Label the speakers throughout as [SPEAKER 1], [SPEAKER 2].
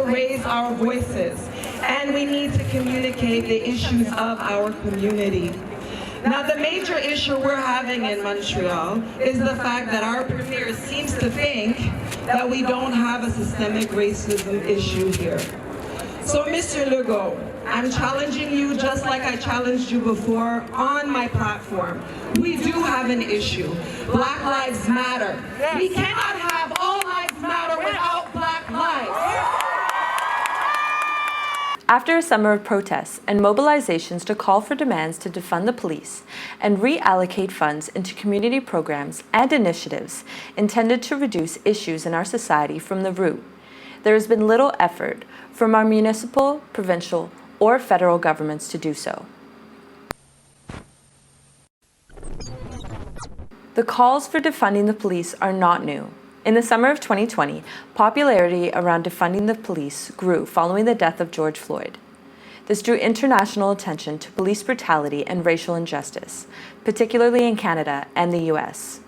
[SPEAKER 1] to raise our voices, and we need to communicate the issues of our community. Now, the major issue we're having in Montreal is the fact that our premier seems to think that we don't have a systemic racism issue here. So, Mr. Legault, I'm challenging you just like I challenged you before on my platform. We do have an issue. Black lives matter. We cannot have all lives matter without black lives.
[SPEAKER 2] After a summer of protests and mobilizations to call for demands to defund the police and reallocate funds into community programs and initiatives intended to reduce issues in our society from the root, there has been little effort from our municipal, provincial, or federal governments to do so. The calls for defunding the police are not new. In the summer of 2020, popularity around defunding the police grew following the death of George Floyd. This drew international attention to police brutality and racial injustice, particularly in Canada and the US.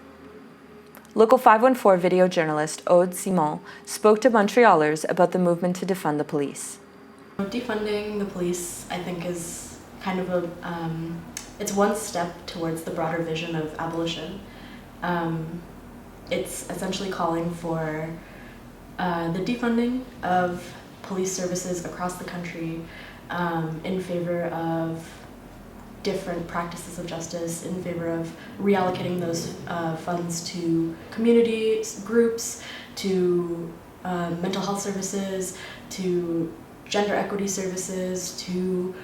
[SPEAKER 2] Local 514 video journalist Aude Simon spoke to Montrealers about the movement to defund the police.
[SPEAKER 3] Defunding the police, I think, is kind of it's one step towards the broader vision of abolition. It's essentially calling for the defunding of police services across the country in favor of different practices of justice, in favor of reallocating those funds to community groups, to mental health services, to gender equity services, to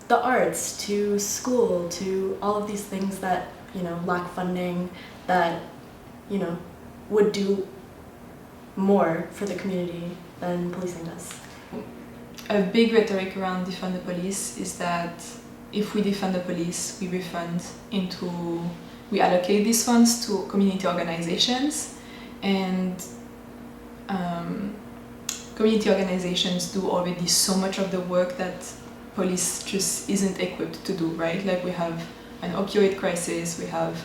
[SPEAKER 3] the arts, to school, to all of these things that, lack funding, that, would do more for the community than policing does.
[SPEAKER 4] A big rhetoric around defund the police is that if we defund the police, we allocate these funds to community organizations, and community organizations do already so much of the work that police just isn't equipped to do, right? Like, we have an opioid crisis, we have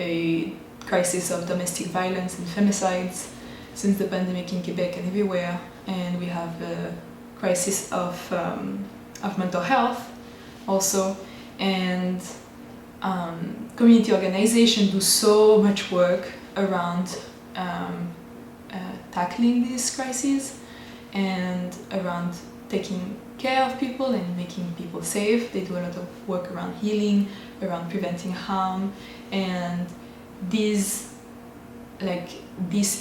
[SPEAKER 4] a crisis of domestic violence and femicides since the pandemic in Quebec and everywhere, and we have a crisis of mental health also, and community organizations do so much work around tackling these crises and around taking care of people and making people safe. They do a lot of work around healing, around preventing harm, and this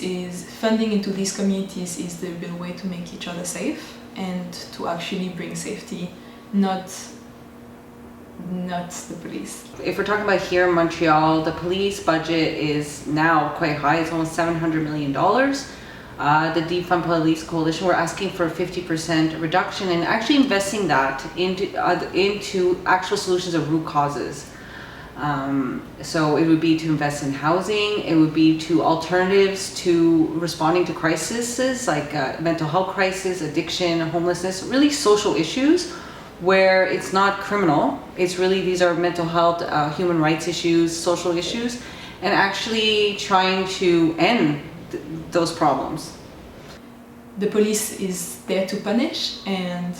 [SPEAKER 4] is funding into these communities is the real way to make each other safe and to actually bring safety, not the police.
[SPEAKER 5] If we're talking about here in Montreal, the police budget is now quite high. It's almost $700 million. The Defund Police Coalition, we're asking for a 50% reduction and actually investing that into actual solutions of root causes. So it would be to invest in housing, it would be to alternatives to responding to crises like mental health crisis, addiction, homelessness, really social issues where it's not criminal. It's really, these are mental health, human rights issues, social issues, and actually trying to end those problems.
[SPEAKER 4] The police is there to punish, and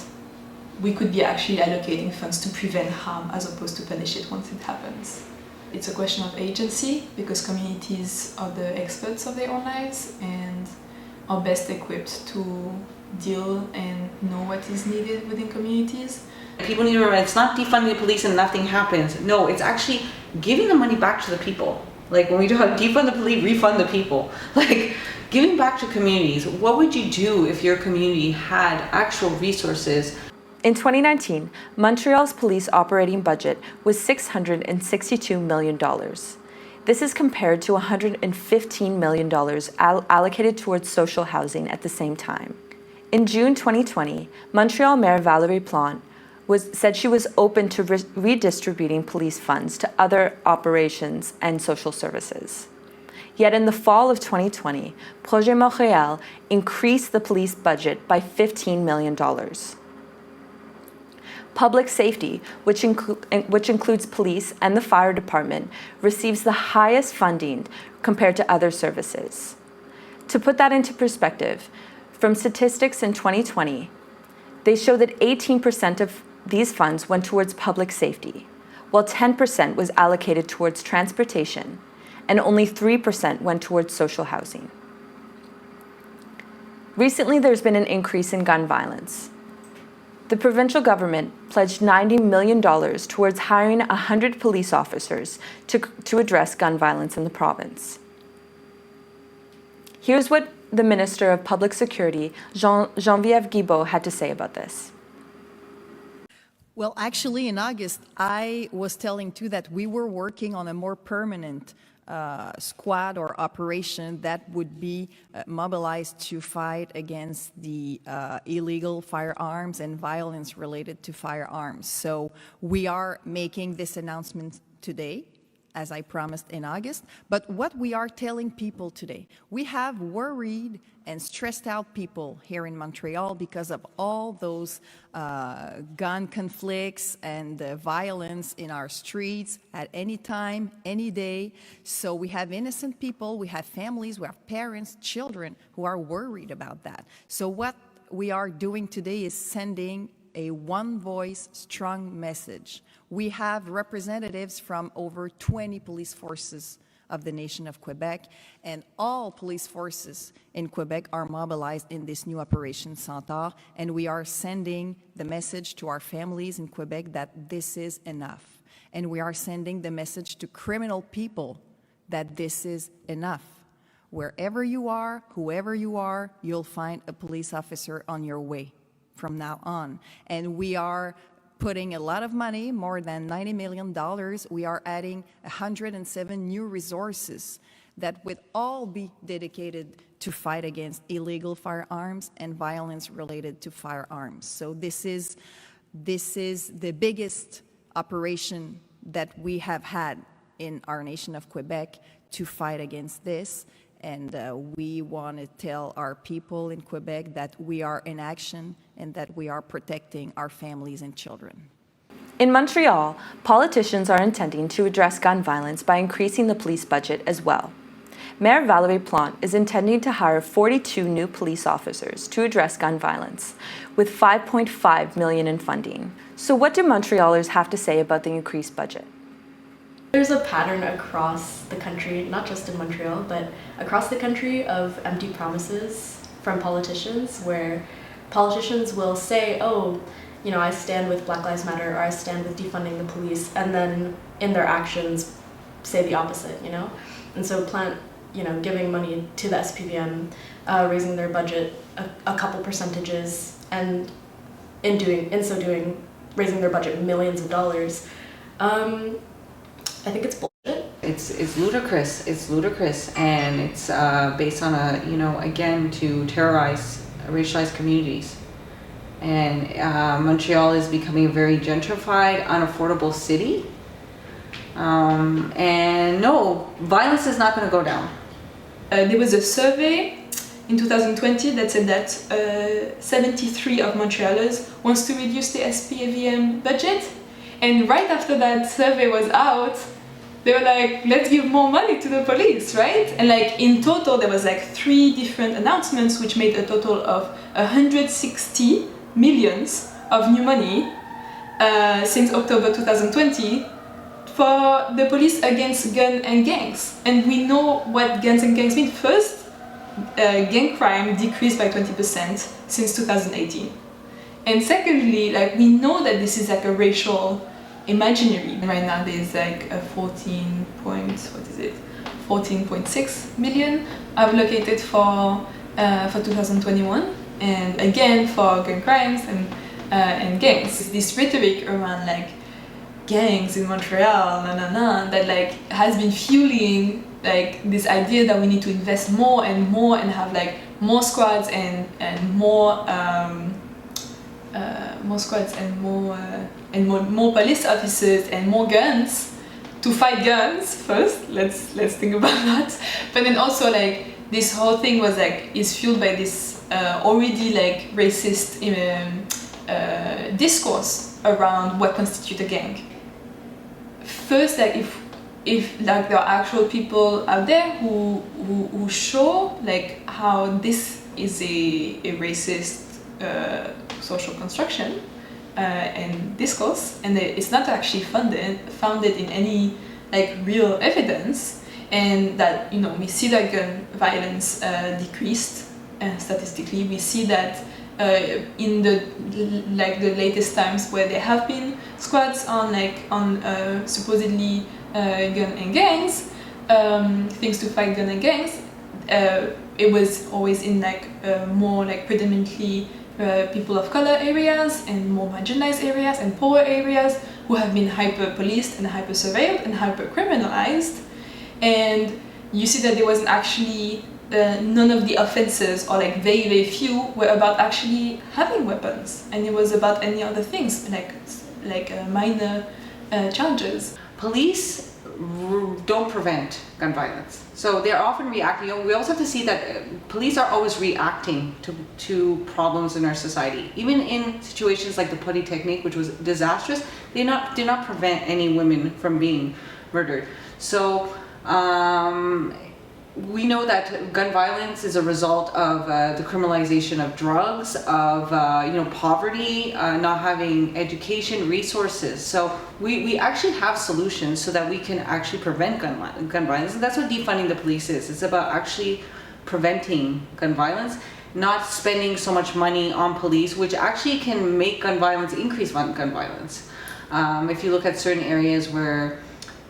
[SPEAKER 4] we could be actually allocating funds to prevent harm as opposed to punish it once it happens. It's a question of agency because communities are the experts of their own lives and are best equipped to deal and know what is needed within communities.
[SPEAKER 5] People need to remember, it's not defunding the police and nothing happens. No, it's actually giving the money back to the people. Like, when we talk defund the police, refund the people. Like, giving back to communities. What would you do if your community had actual resources?
[SPEAKER 2] In 2019, Montreal's police operating budget was $662 million. This is compared to $115 million allocated towards social housing at the same time. In June 2020, Montreal Mayor Valerie Plante said she was open to redistributing police funds to other operations and social services. Yet in the fall of 2020, Projet Montreal increased the police budget by $15 million. Public safety, which includes police and the fire department, receives the highest funding compared to other services. To put that into perspective, From statistics in 2020, they show that 18% of these funds went towards public safety, while 10% was allocated towards transportation, and only 3% went towards social housing. Recently, there's been an increase in gun violence. The provincial government pledged $90 million towards hiring 100 police officers to address gun violence in the province. Here's what the Minister of Public Security, Geneviève Guilbeault, had to say about this.
[SPEAKER 6] Well, actually, in August, I was telling too that we were working on a more permanent squad or operation that would be mobilized to fight against the illegal firearms and violence related to firearms. So we are making this announcement today, as I promised in August. But what we are telling people today, we have worried and stressed out people here in Montreal because of all those gun conflicts and violence in our streets at any time, any day. So we have innocent people, we have families, we have parents, children who are worried about that. So what we are doing today is sending a one-voice, strong message. We have representatives from over 20 police forces of the nation of Quebec, and all police forces in Quebec are mobilized in this new Operation Centaure, and we are sending the message to our families in Quebec that this is enough. And we are sending the message to criminal people that this is enough. Wherever you are, whoever you are, you'll find a police officer on your way from now on. And we are putting a lot of money, more than $90 million. We are adding 107 new resources that would all be dedicated to fight against illegal firearms and violence related to firearms. So this is the biggest operation that we have had in our nation of Quebec to fight against this. And we want to tell our people in Quebec that we are in action and that we are protecting our families and children.
[SPEAKER 2] In Montreal, politicians are intending to address gun violence by increasing the police budget as well. Mayor Valerie Plante is intending to hire 42 new police officers to address gun violence, with $5.5 million in funding. So what do Montrealers have to say about the increased budget?
[SPEAKER 3] There's a pattern across the country, not just in Montreal, but across the country of empty promises from politicians where politicians will say, oh, you know, I stand with Black Lives Matter or I stand with defunding the police, and then in their actions say the opposite, you know? And so Plante, you know, giving money to the SPVM, raising their budget a couple percentages, and in so doing, raising their budget millions of dollars. I think it's bullshit.
[SPEAKER 5] It's ludicrous. It's ludicrous, and it's based on a, you know, again, to terrorize racialized communities. And Montreal is becoming a very gentrified, unaffordable city. And no, violence is not going to go down.
[SPEAKER 4] There was a survey in 2020 that said that 73 of Montrealers wants to reduce the SPVM budget. And right after that survey was out, they were like, let's give more money to the police, right? And like in total, there was like 3 different announcements, which made a total of 160 millions of new money since October 2020 for the police against gun and gangs. And we know what guns and gangs mean. First, gang crime decreased by 20% since 2018. And secondly, like we know that this is like a racial imaginary. Right now there's like a 14.6 million allocated for 2021, and again for gun crimes and gangs. This rhetoric around like gangs in Montreal, that like has been fueling like this idea that we need to invest more and have like more squads and more police officers and more guns to fight guns first. Let's think about that. But then also like this whole thing was like is fueled by this already like racist discourse around what constitutes a gang. First, like if like there are actual people out there who show like how this is a racist social construction and discourse, and it's not actually founded in any like real evidence, and that we see that gun violence decreased statistically. We see that in the latest times where there have been squads on supposedly gun and gangs, things to fight gun and gangs. It was always in more predominantly people of color areas and more marginalized areas and poor areas who have been hyper-policed and hyper-surveilled and hyper-criminalized. And you see that there was actually none of the offenses, or very, very few, were about actually having weapons. And it was about any other things, minor challenges.
[SPEAKER 5] Police don't prevent gun violence. So they're often reacting. We also have to see that police are always reacting to problems in our society. Even in situations like the Plante technique, which was disastrous, did not prevent any women from being murdered. So we know that gun violence is a result of the criminalization of drugs, of poverty, not having education, resources. So we actually have solutions so that we can actually prevent gun violence, and that's what defunding the police is. It's about actually preventing gun violence, not spending so much money on police, which actually can make gun violence increase gun violence. If you look at certain areas where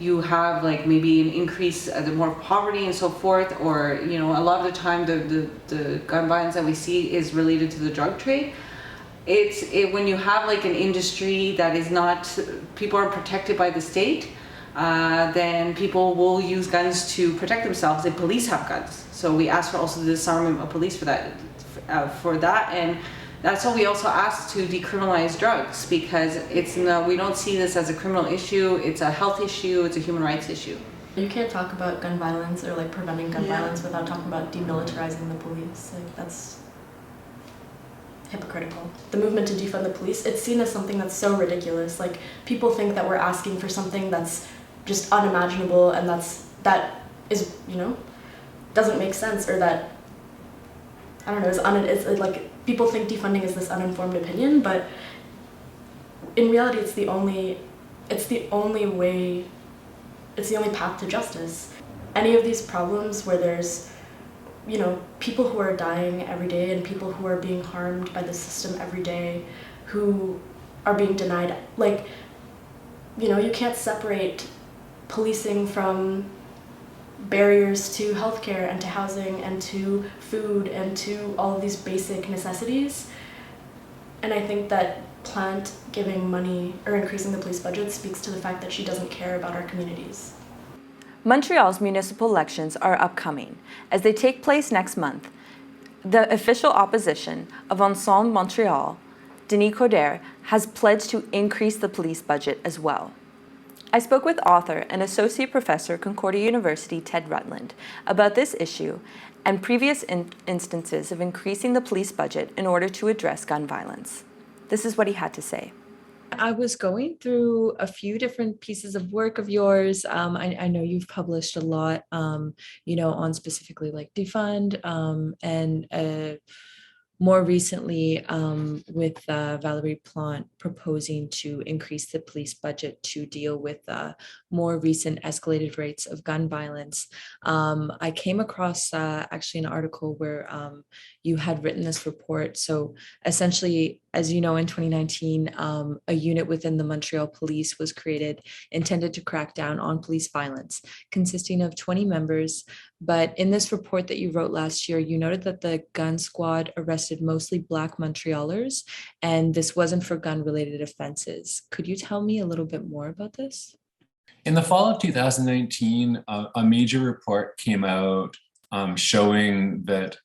[SPEAKER 5] you have maybe an increase, the more poverty and so forth, or a lot of the time the gun violence that we see is related to the drug trade. When you have an industry that is not, people aren't protected by the state, then people will use guns to protect themselves, and police have guns. So we ask for also the disarmament of police for that, and that's why we also ask to decriminalize drugs, because we don't see this as a criminal issue. It's a health issue. It's a human rights issue.
[SPEAKER 3] You can't talk about gun violence or preventing gun violence without talking about demilitarizing the police. That's hypocritical. The movement to defund the police, it's seen as something that's so ridiculous. People think that we're asking for something that's just unimaginable, and that is doesn't make sense, or that I don't know, people think defunding is this uninformed opinion, but in reality it's the only way, it's the only path to justice. Any of these problems where there's people who are dying every day and people who are being harmed by the system every day, who are being denied, you can't separate policing from barriers to healthcare and to housing and to food and to all of these basic necessities. And I think that Plante giving money or increasing the police budget speaks to the fact that she doesn't care about our communities.
[SPEAKER 2] Montreal's municipal elections are upcoming. As they take place next month, the official opposition of Ensemble Montreal, Denis Coderre, has pledged to increase the police budget as well. I spoke with author and associate professor at Concordia University, Ted Rutland, about this issue and previous instances of increasing the police budget in order to address gun violence. This is what he had to say. I was going through a few different pieces of work of yours. I know you've published a lot, on specifically defund, and more recently with Valerie Plante proposing to increase the police budget to deal with more recent escalated rates of gun violence. I came across actually an article where you had written this report. So essentially, as you know, in 2019, a unit within the Montreal Police was created intended to crack down on police violence, consisting of 20 members. But in this report that you wrote last year, you noted that the gun squad arrested mostly Black Montrealers, and this wasn't for gun-related offenses. Could you tell me a little bit more about this?
[SPEAKER 7] In the fall of 2019, a major report came out showing that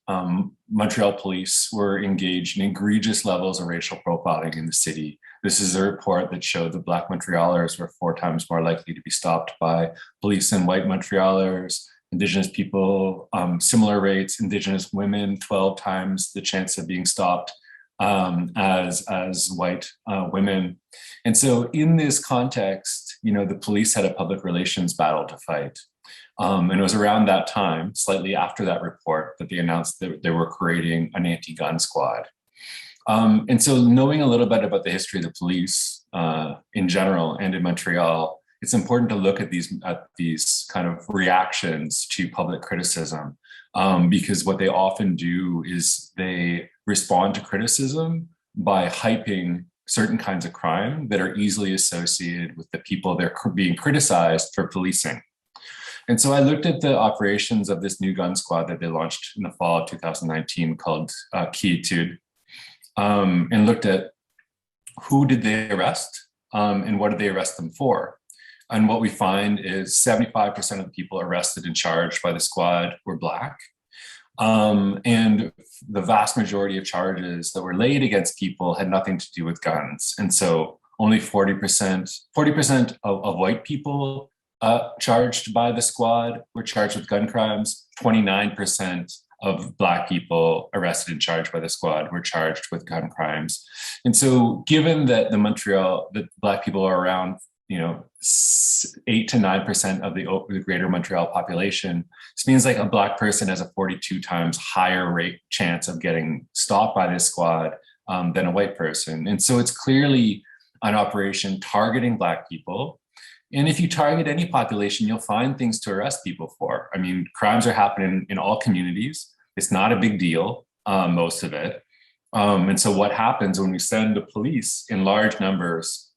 [SPEAKER 7] Montreal police were engaged in egregious levels of racial profiling in the city. This is a report that showed that Black Montrealers were 4 times more likely to be stopped by police than white Montrealers. Indigenous people, similar rates. Indigenous women, 12 times the chance of being stopped as white women. And so in this context, the police had a public relations battle to fight. And it was around that time, slightly after that report, that they announced that they were creating an anti-gun squad. And so knowing a little bit about the history of the police in general and in Montreal, it's important to look at these kind of reactions to public criticism, because what they often do is they respond to criticism by hyping certain kinds of crime that are easily associated with the people they're being criticized for policing. And so I looked at the operations of this new gun squad that they launched in the fall of 2019 called Quietude, and looked at who did they arrest and what did they arrest them for. And what we find is 75% of the people arrested and charged by the squad were Black. And the vast majority of charges that were laid against people had nothing to do with guns. And so only 40% of white people charged by the squad were charged with gun crimes. 29% of Black people arrested and charged by the squad were charged with gun crimes. And so given that that Black people are around 8 to 9% of the greater Montreal population, this means like a Black person has a 42 times higher rate chance of getting stopped by this squad than a white person. And so it's clearly an operation targeting Black people. And if you target any population, you'll find things to arrest people for. I mean, crimes are happening in all communities. It's not a big deal, most of it. And so what happens when we send the police in large numbers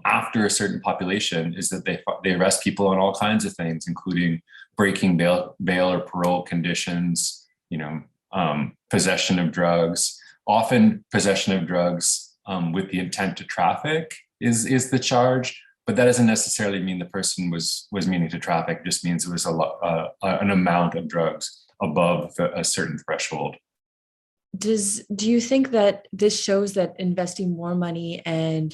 [SPEAKER 7] after a certain population is that they arrest people on all kinds of things, including breaking bail or parole conditions, possession of drugs. Often possession of drugs with the intent to traffic is the charge, but that doesn't necessarily mean the person was meaning to traffic. It just means it was an amount of drugs above a certain threshold.
[SPEAKER 2] Do you think that this shows that investing more money and,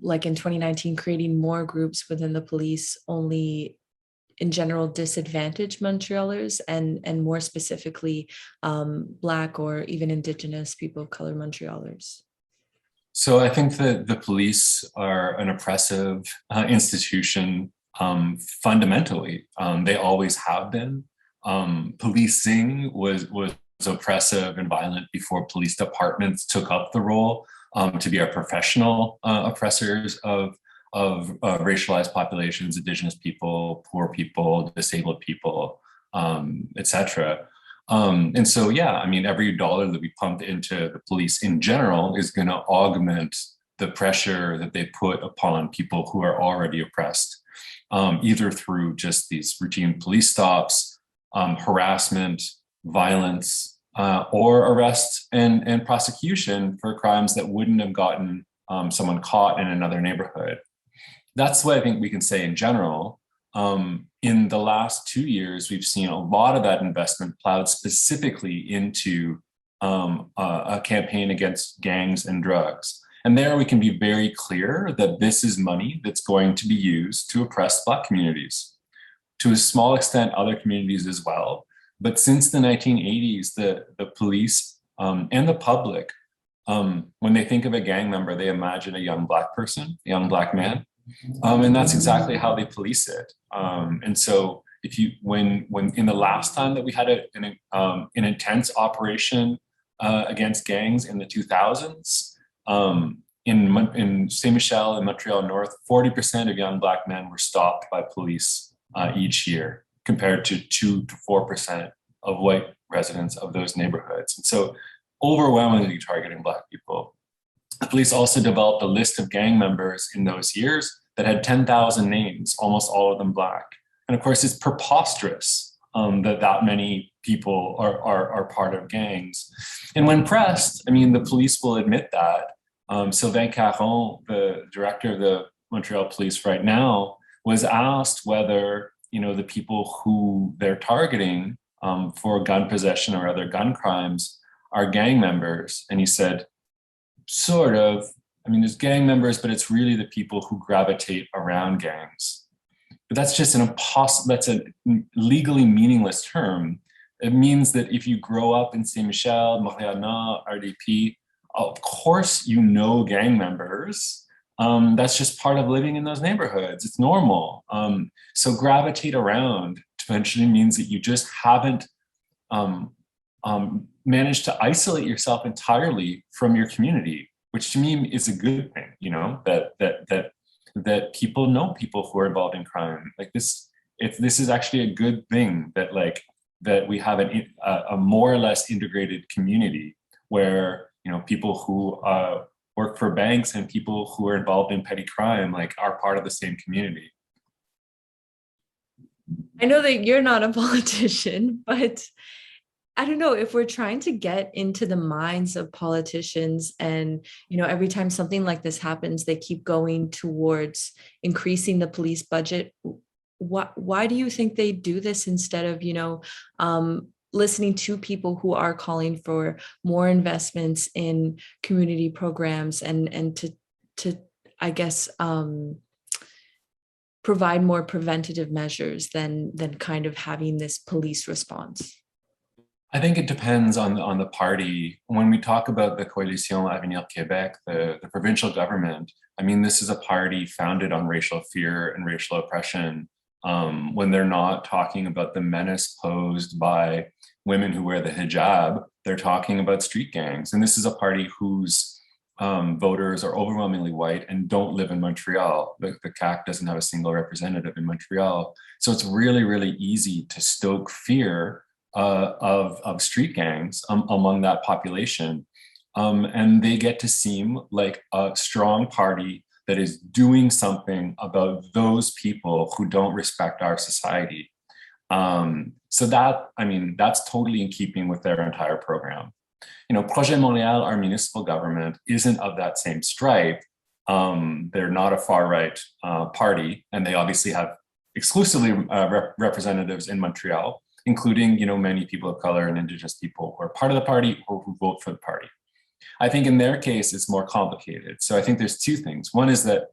[SPEAKER 2] like in 2019, creating more groups within the police only in general disadvantage Montrealers and more specifically Black or even Indigenous people of color Montrealers?
[SPEAKER 7] So I think that the police are an oppressive institution fundamentally. They always have been. Policing was oppressive and violent before police departments took up the role to be our professional oppressors of racialized populations, Indigenous people, poor people, disabled people, etc. And so, yeah, I mean, every dollar that we pump into the police in general is going to augment the pressure that they put upon people who are already oppressed, either through just these routine police stops, harassment, violence, or arrest and prosecution for crimes that wouldn't have gotten someone caught in another neighborhood. That's what I think we can say in general. In the last 2 years, we've seen a lot of that investment plowed specifically into a campaign against gangs and drugs. And there we can be very clear that this is money that's going to be used to oppress Black communities. To a small extent, other communities as well. But since the 1980s, the police and the public, when they think of a gang member, they imagine a young Black person, a young Black man. And that's exactly how they police it. And so when in the last time that we had an intense operation against gangs in the 2000s, in Saint Michel and Montreal North, 40% of young Black men were stopped by police each year, compared to 2 to 4% of white residents of those neighborhoods. And so overwhelmingly targeting Black people. The police also developed a list of gang members in those years that had 10,000 names, almost all of them Black. And of course, it's preposterous that many people are part of gangs. And when pressed, I mean, the police will admit that. Sylvain Caron, the director of the Montreal Police right now, was asked whether the people who they're targeting for gun possession or other gun crimes are gang members. And he said, sort of. I mean, there's gang members, but it's really the people who gravitate around gangs. But that's just that's a legally meaningless term. It means that if you grow up in Saint Michel, Montreal Nord, RDP, of course you know gang members. That's just part of living in those neighborhoods. It's normal. So gravitate around eventually means that you just haven't managed to isolate yourself entirely from your community, which to me is a good thing. You know, that people know people who are involved in crime. Like this, this is actually a good thing that that we have a more or less integrated community where, you know, people who work for banks and people who are involved in petty crime are part of the same community.
[SPEAKER 2] I know that you're not a politician, but I don't know if we're trying to get into the minds of politicians and, you know, every time something like this happens, they keep going towards increasing the police budget. Why do you think they do this instead of, you know, listening to people who are calling for more investments in community programs and to I guess, provide more preventative measures than kind of having this police response?
[SPEAKER 7] I think it depends on the party. When we talk about the Coalition Avenir Québec, the provincial government, I mean, this is a party founded on racial fear and racial oppression. When they're not talking about the menace posed by women who wear the hijab, they're talking about street gangs. And this is a party whose voters are overwhelmingly white and don't live in Montreal. The CAQ doesn't have a single representative in Montreal. So it's really, really easy to stoke fear of street gangs among that population. And they get to seem like a strong party that is doing something about those people who don't respect our society. So that, I mean, that's totally in keeping with their entire program. You know, Projet Montréal, our municipal government, isn't of that same stripe. They're not a far-right party, and they obviously have exclusively representatives in Montreal, including, you know, many people of color and Indigenous people who are part of the party or who vote for the party. I think in their case, it's more complicated. So I think there's two things. One is that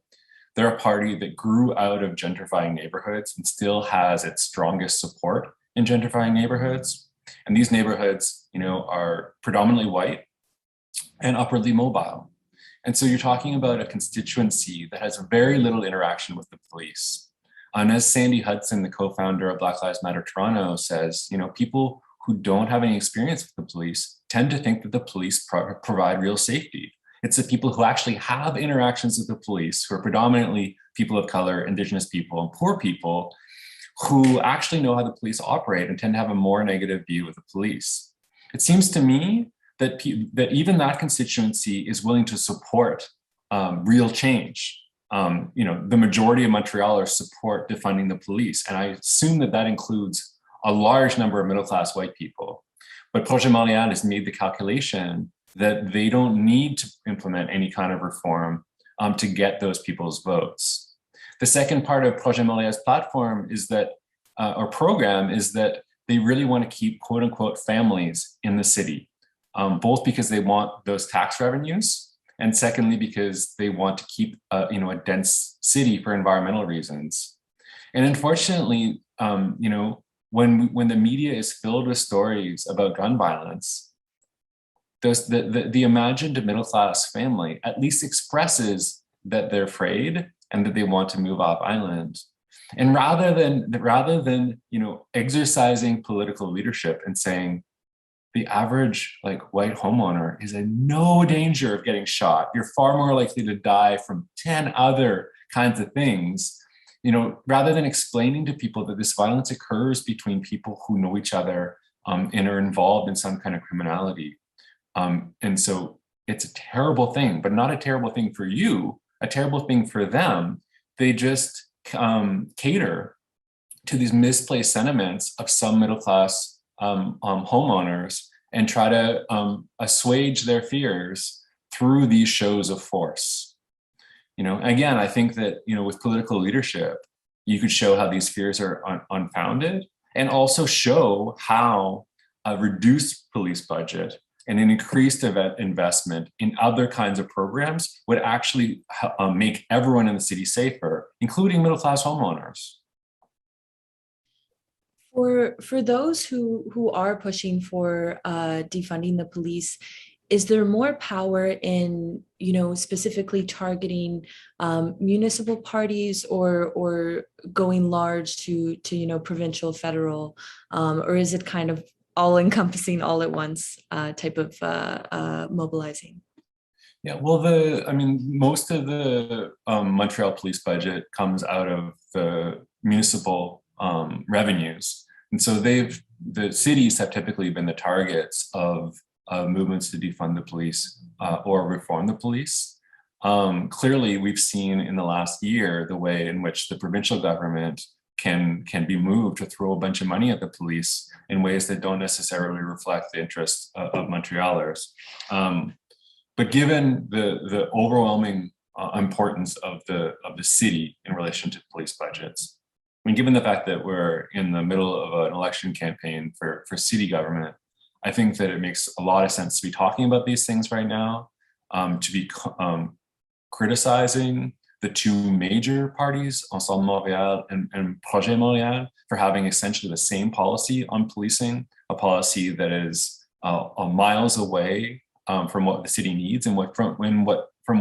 [SPEAKER 7] they're a party that grew out of gentrifying neighborhoods and still has its strongest support in gentrifying neighborhoods. And these neighborhoods, you know, are predominantly white and upwardly mobile. And so you're talking about a constituency that has very little interaction with the police. And as Sandy Hudson, the co-founder of Black Lives Matter Toronto, says, you know, people who don't have any experience with the police tend to think that the police provide real safety. It's the people who actually have interactions with the police, who are predominantly people of color, Indigenous people, and poor people, who actually know how the police operate and tend to have a more negative view of the police. It seems to me that, that even that constituency is willing to support real change. You know, the majority of Montrealers support defunding the police, and I assume that that includes a large number of middle-class white people. But Projet Montréal has made the calculation that they don't need to implement any kind of reform to get those people's votes. The second part of Projet Montréal's platform is that, or program, is that they really want to keep quote unquote families in the city, both because they want those tax revenues, and secondly, because they want to keep you know, a dense city for environmental reasons. And unfortunately, you know, when the media is filled with stories about gun violence, the imagined middle-class family at least expresses that they're afraid and that they want to move off island. And rather than you know, exercising political leadership and saying the average white homeowner is in no danger of getting shot, you're far more likely to die from 10 other kinds of things, you know, rather than explaining to people that this violence occurs between people who know each other and are involved in some kind of criminality. And so it's a terrible thing, but not a terrible thing for you, a terrible thing for them. They just cater to these misplaced sentiments of some middle-class homeowners and try to assuage their fears through these shows of force. You know, again, I think that, you know, with political leadership, you could show how these fears are unfounded, and also show how a reduced police budget and an increased investment in other kinds of programs would actually make everyone in the city safer, including middle-class homeowners.
[SPEAKER 2] For those who are pushing for defunding the police, is there more power in, specifically targeting municipal parties, or going large to provincial, federal, or is it kind of all encompassing all at once type of mobilizing?
[SPEAKER 7] Yeah, well, most of the Montreal police budget comes out of the municipal revenues. And so the cities have typically been the targets of movements to defund the police or reform the police. Clearly, we've seen in the last year the way in which the provincial government can be moved to throw a bunch of money at the police in ways that don't necessarily reflect the interests of Montrealers. But given the overwhelming importance of the city in relation to police budgets, I mean, given the fact that we're in the middle of an election campaign for city government, I think that it makes a lot of sense to be talking about these things right now, to be criticizing the two major parties, Ensemble Montréal and Projet Montréal, for having essentially the same policy on policing, a policy that is miles away from what the city needs and from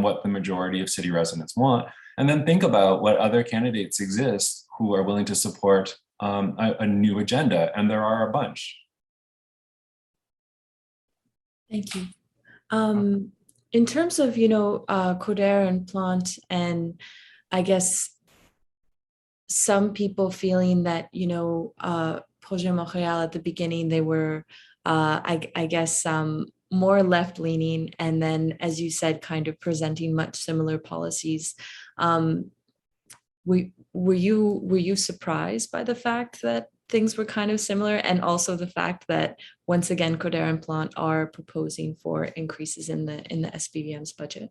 [SPEAKER 7] what the majority of city residents want. And then think about what other candidates exist who are willing to support a new agenda, and there are a bunch.
[SPEAKER 2] Thank you. In terms of, Coderre and Plante, and I guess some people feeling that, Projet Montréal at the beginning, they were, I guess, more left-leaning, and then, as you said, kind of presenting much similar policies. Were you surprised by the fact that things were kind of similar, and also the fact that once again Coderre and Plante are proposing for increases in the SPVM's budget?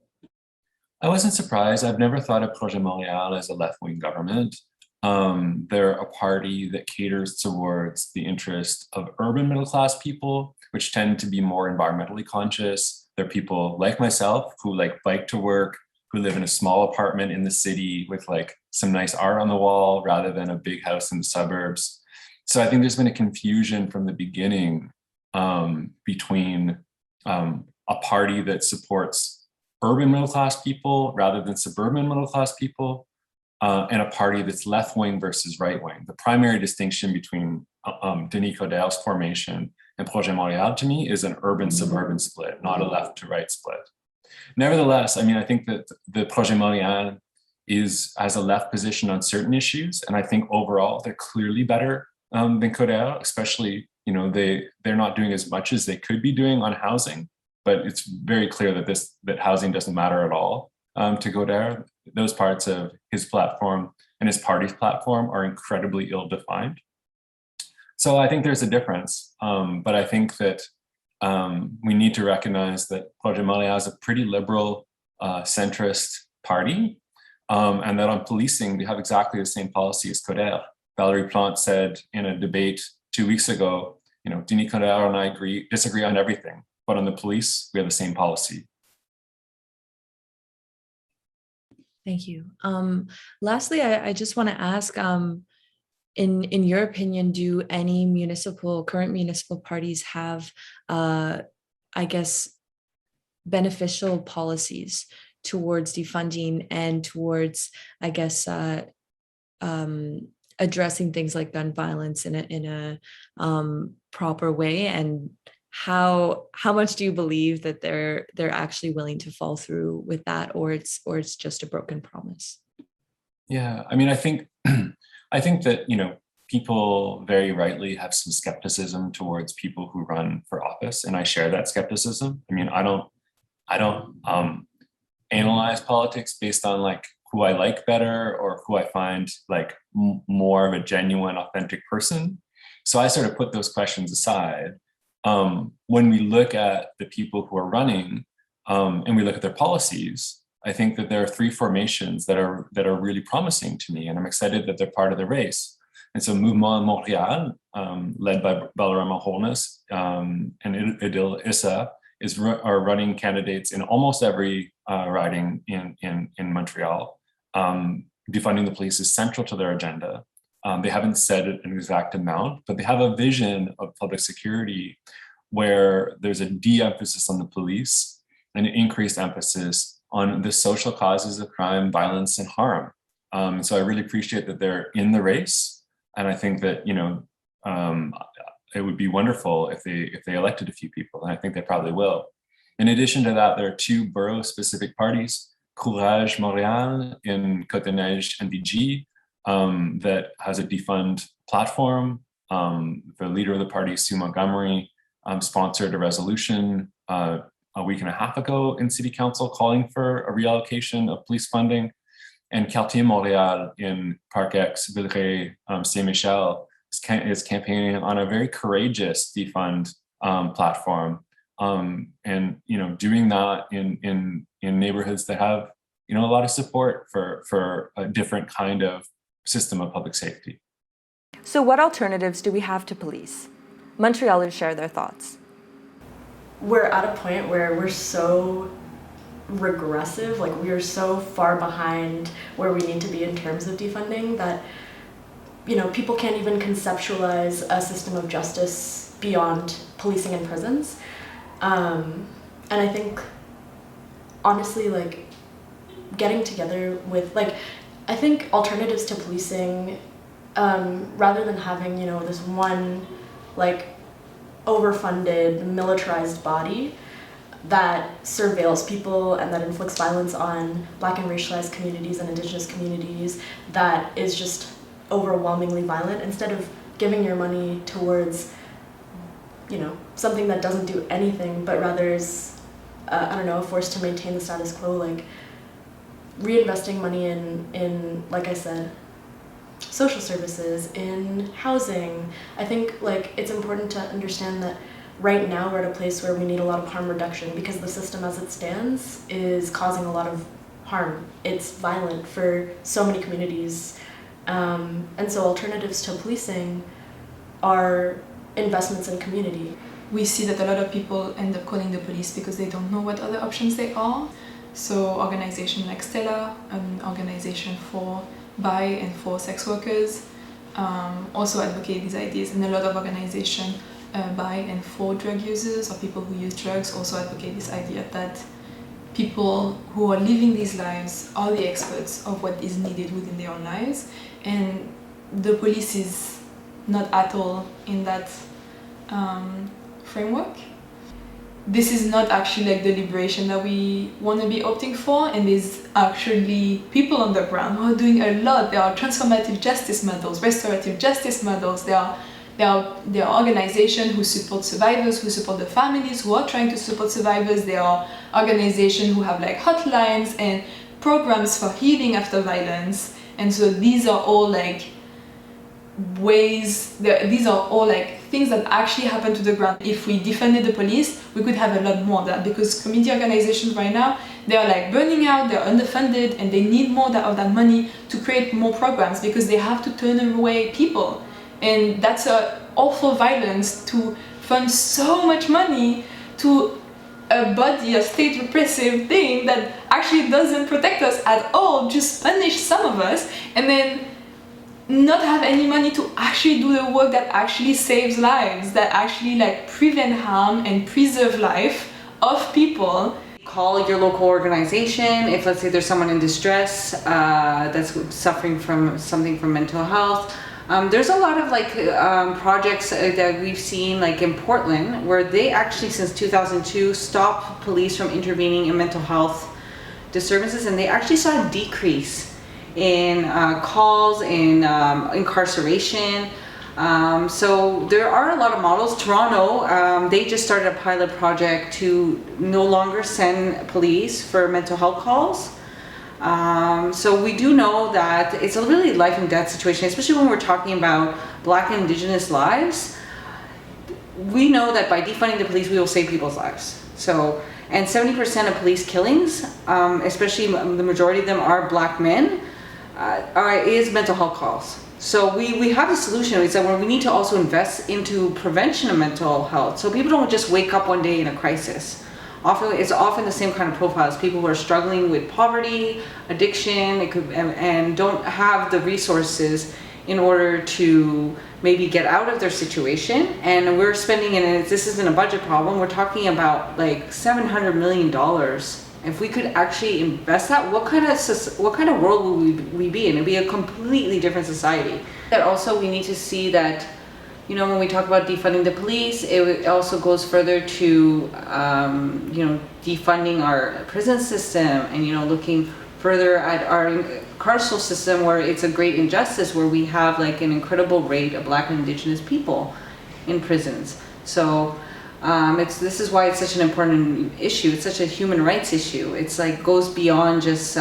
[SPEAKER 7] I wasn't surprised. I've never thought of Projet Montréal as a left-wing government. They're a party that caters towards the interest of urban middle-class people, which tend to be more environmentally conscious. They're people like myself who like bike to work, who live in a small apartment in the city with like some nice art on the wall rather than a big house in the suburbs. So I think there's been a confusion from the beginning between a party that supports urban middle-class people rather than suburban middle-class people, and a party that's left-wing versus right-wing. The primary distinction between Denis Coderre's formation and Projet Montréal, to me, is an urban-suburban split, not a left-to-right split. Nevertheless, I mean, I think that the Projet Montréal has a left position on certain issues, and I think overall they're clearly better than Coderre, especially, they're not doing as much as they could be doing on housing, but it's very clear that housing doesn't matter at all to Coderre. Those parts of his platform and his party's platform are incredibly ill-defined. So I think there's a difference, but I think that we need to recognize that Projet Montréal is a pretty liberal, centrist party, and that on policing, they have exactly the same policy as Coderre. Valerie Plante said in a debate 2 weeks ago, Denis Coderre and I disagree on everything, but on the police, we have the same policy.
[SPEAKER 2] Thank you. Lastly, I just want to ask, in your opinion, do any current municipal parties have, I guess, beneficial policies towards defunding and towards, I guess, addressing things like gun violence in a proper way? And how much do you believe that they're actually willing to fall through with that, or it's just a broken promise?
[SPEAKER 7] Yeah, I mean, I think that people very rightly have some skepticism towards people who run for office, and I share that skepticism. I mean, I don't analyze politics based on like who I like better or who I find like more of a genuine, authentic person. So I sort of put those questions aside. When we look at the people who are running and we look at their policies, I think that there are three formations that are really promising to me, and I'm excited that they're part of the race. And so Mouvement Montréal, led by Valerie and Edil Issa, are running candidates in almost every riding in Montreal. Defunding the police is central to their agenda. They haven't said an exact amount, but they have a vision of public security where there's a de-emphasis on the police and an increased emphasis on the social causes of crime, violence, and harm. So I really appreciate that they're in the race. And I think that, it would be wonderful if they elected a few people, and I think they probably will. In addition to that, there are two borough-specific parties, Courage Montreal in Coderre and DG, that has a defund platform. The leader of the party, Sue Montgomery, sponsored a resolution a week and a half ago in City Council calling for a reallocation of police funding. And Quartier Montréal in Parc X, Villeray, Saint-Michel is campaigning on a very courageous defund platform. And doing that in neighborhoods that have a lot of support for a different kind of system of public safety.
[SPEAKER 2] So what alternatives do we have to police? Montrealers share their thoughts.
[SPEAKER 3] We're at a point where we're so regressive, like we are so far behind where we need to be in terms of defunding that people can't even conceptualize a system of justice beyond policing and prisons. And I think honestly, like getting together with I think alternatives to policing, rather than having this one overfunded militarized body that surveils people and that inflicts violence on Black and racialized communities and Indigenous communities, that is just overwhelmingly violent, instead of giving your money towards something that doesn't do anything but rather is a force to maintain the status quo, like reinvesting money in like I said, social services, in housing. I think it's important to understand that right now we're at a place where we need a lot of harm reduction because the system as it stands is causing a lot of harm. It's violent for so many communities. And so alternatives to policing are investments in community.
[SPEAKER 4] We see that a lot of people end up calling the police because they don't know what other options there are. So organizations like Stella, an organization for by and for sex workers, also advocate these ideas, and a lot of organizations by and for drug users or people who use drugs also advocate this idea that people who are living these lives are the experts of what is needed within their own lives, and the police is not at all in that framework. This is not actually the liberation that we want to be opting for, and there's actually people on the ground who are doing a lot. There are transformative justice models, restorative justice models. There are organizations who support survivors, who support the families who are trying to support survivors. There are organizations who have hotlines and programs for healing after violence. And so these are all these are all things that actually happen to the ground. If we defunded the police, we could have a lot more of that, because community organizations right now, they are burning out, they're underfunded, and they need more of that money to create more programs because they have to turn away people. And that's an awful violence to fund so much money to a body, a state repressive thing that actually doesn't protect us at all, just punish some of us, and then not have any money to actually do the work that actually saves lives, that actually prevent harm and preserve life of people.
[SPEAKER 5] Call your local organization if, let's say, there's someone in distress that's suffering from something from mental health. There's a lot of projects that we've seen in Portland, where they actually since 2002 stopped police from intervening in mental health disturbances, and they actually saw a decrease in calls, in incarceration. So there are a lot of models. Toronto, they just started a pilot project to no longer send police for mental health calls. So we do know that it's a really life and death situation, especially when we're talking about Black and Indigenous lives. We know that by defunding the police, we will save people's lives. So, and 70% of police killings, especially the majority of them are Black men, is mental health calls. So we have a solution. It's that we need to also invest into prevention of mental health, so people don't just wake up one day in a crisis. It's often the same kind of profiles, people who are struggling with poverty, addiction, and don't have the resources in order to maybe get out of their situation. And we're spending, and this isn't a budget problem, we're talking about like $700 million. If we could actually invest that, what kind of world would we be in? It'd be a completely different society. That also we need to see that, you know, when we talk about defunding the police, it also goes further to, you know, defunding our prison system and, you know, looking further at our carceral system where it's a great injustice where we have like an incredible rate of Black and Indigenous people in prisons. So this is why it's such an important issue. It's such a human rights issue. It's like goes beyond just,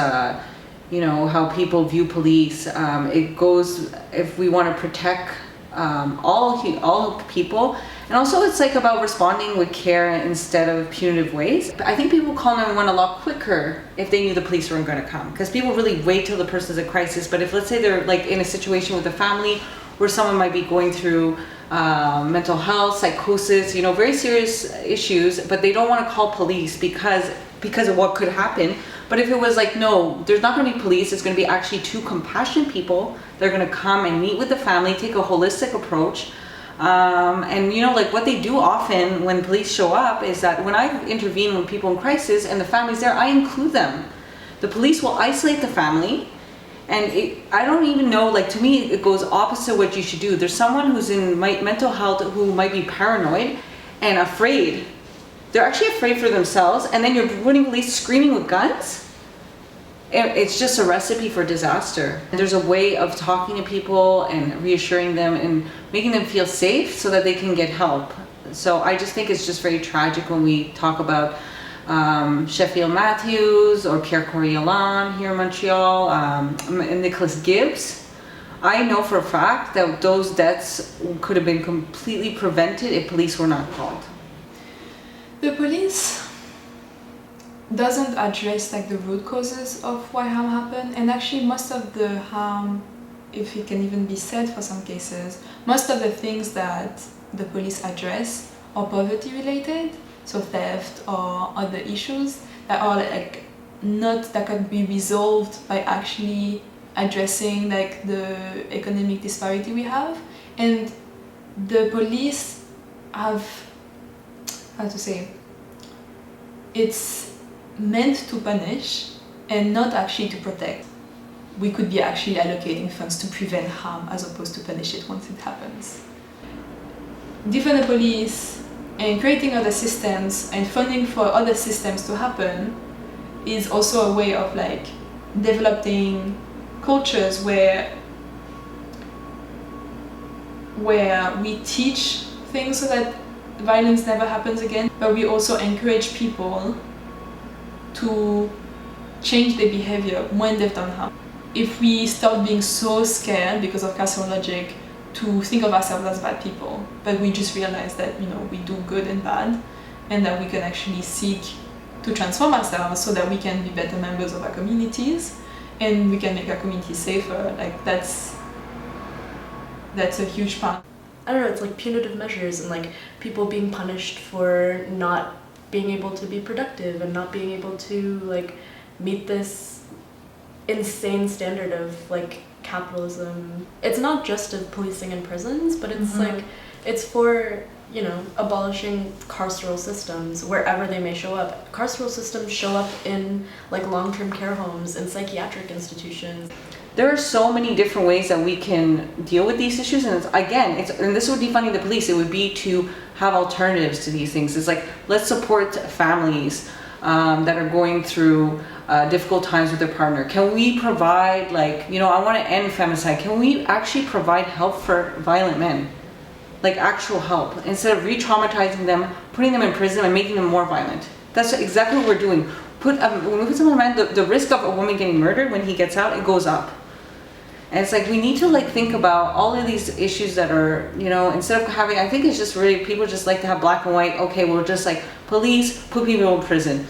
[SPEAKER 5] you know, how people view police. It goes, if we want to protect all people, and also it's like about responding with care instead of punitive ways. I think people call 911 a lot quicker if they knew the police weren't going to come, because people really wait till the person's in crisis. But if, let's say, they're like in a situation with a family where someone might be going through mental health, psychosis, you know, very serious issues, but they don't want to call police because of what could happen. But if it was like, no, there's not going to be police, it's going to be actually two compassionate people. They're going to come and meet with the family, take a holistic approach. And you know, like what they do often when police show up is that when I intervene with people in crisis and the family's there, I include them. The police will isolate the family. And I don't even know, like to me, it goes opposite what you should do. There's someone who's in mental health who might be paranoid and afraid. They're actually afraid for themselves, and then you're putting police screaming with guns. It's just a recipe for disaster. There's a way of talking to people and reassuring them and making them feel safe so that they can get help. So I just think it's just very tragic when we talk about Sheffield Matthews or Pierre Coriolan here in Montreal, and Nicholas Gibbs. I know for a fact that those deaths could have been completely prevented if police were not called.
[SPEAKER 4] The police doesn't address like the root causes of why harm happened, and actually most of the harm, if it can even be said for some cases, most of the things that the police address are poverty related, so theft or other issues that are like that can be resolved by actually addressing like the economic disparity we have. And the police have, how to say, it's meant to punish and not actually to protect. We could be actually allocating funds to prevent harm as opposed to punish it once it happens. Defund the police and creating other systems and funding for other systems to happen is also a way of like developing cultures where we teach things so that violence never happens again, but we also encourage people to change their behavior when they've done harm. If we stop being so scared because of carceral logic to think of ourselves as bad people, but we just realize that, you know, we do good and bad, and that we can actually seek to transform ourselves so that we can be better members of our communities and we can make our communities safer, like that's a huge part.
[SPEAKER 3] I don't know, it's like punitive measures and like people being punished for not being able to be productive and not being able to like meet this insane standard of like capitalism. It's not just of policing and prisons, but it's like it's for, you know, abolishing carceral systems wherever they may show up. Carceral systems show up in like long-term care homes and psychiatric institutions.
[SPEAKER 5] There are so many different ways that we can deal with these issues, and and this would be defunding the police. It would be to have alternatives to these things. It's like, let's support families that are going through difficult times with their partner. Can we provide, like, you know, I want to end femicide. Can we actually provide help for violent men? Like actual help, instead of re-traumatizing them, putting them in prison and making them more violent. That's exactly what we're doing. When we put someone in prison, the risk of a woman getting murdered when he gets out, it goes up. And it's like, we need to like think about all of these issues that are, you know, instead of having, I think it's just really, people just like to have black and white. Okay, we'll just like police, put people in prison.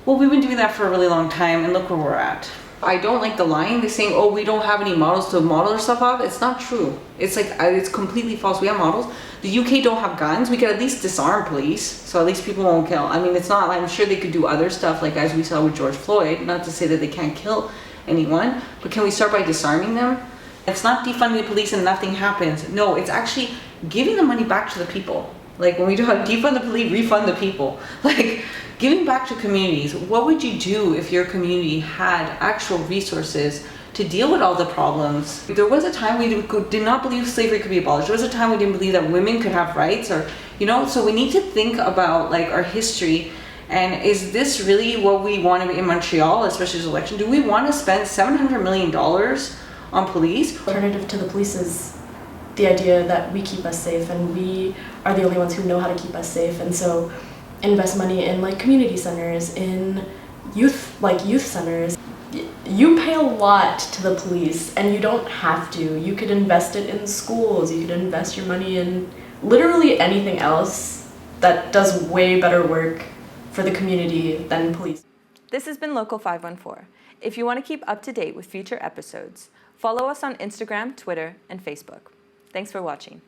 [SPEAKER 5] Well, we've been doing that for a really long time, and look where we're at. I don't like the line. They're saying, oh, we don't have any models to model our stuff off. It's not true. It's like, it's completely false. We have models. The UK don't have guns. We could at least disarm police, so at least people won't kill. I mean, it's not, I'm sure they could do other stuff, like as we saw with George Floyd, not to say that they can't kill anyone, but can we start by disarming them? It's not defunding the police and nothing happens. No, it's actually giving the money back to the people. Like when we do defund the police, refund the people. Like giving back to communities. What would you do if your community had actual resources to deal with all the problems? There was a time we did not believe slavery could be abolished. There was a time we didn't believe that women could have rights, or, you know, so we need to think about like our history. And is this really what we want in Montreal, especially this election? Do we want to spend $700 million on police?
[SPEAKER 3] Alternative to the police is the idea that we keep us safe, and we are the only ones who know how to keep us safe. And so invest money in like community centers, in youth centers. You pay a lot to the police and you don't have to. You could invest it in schools, you could invest your money in literally anything else that does way better work for the community than police.
[SPEAKER 2] This has been Local 514. If you want to keep up to date with future episodes, follow us on Instagram, Twitter, and Facebook. Thanks for watching.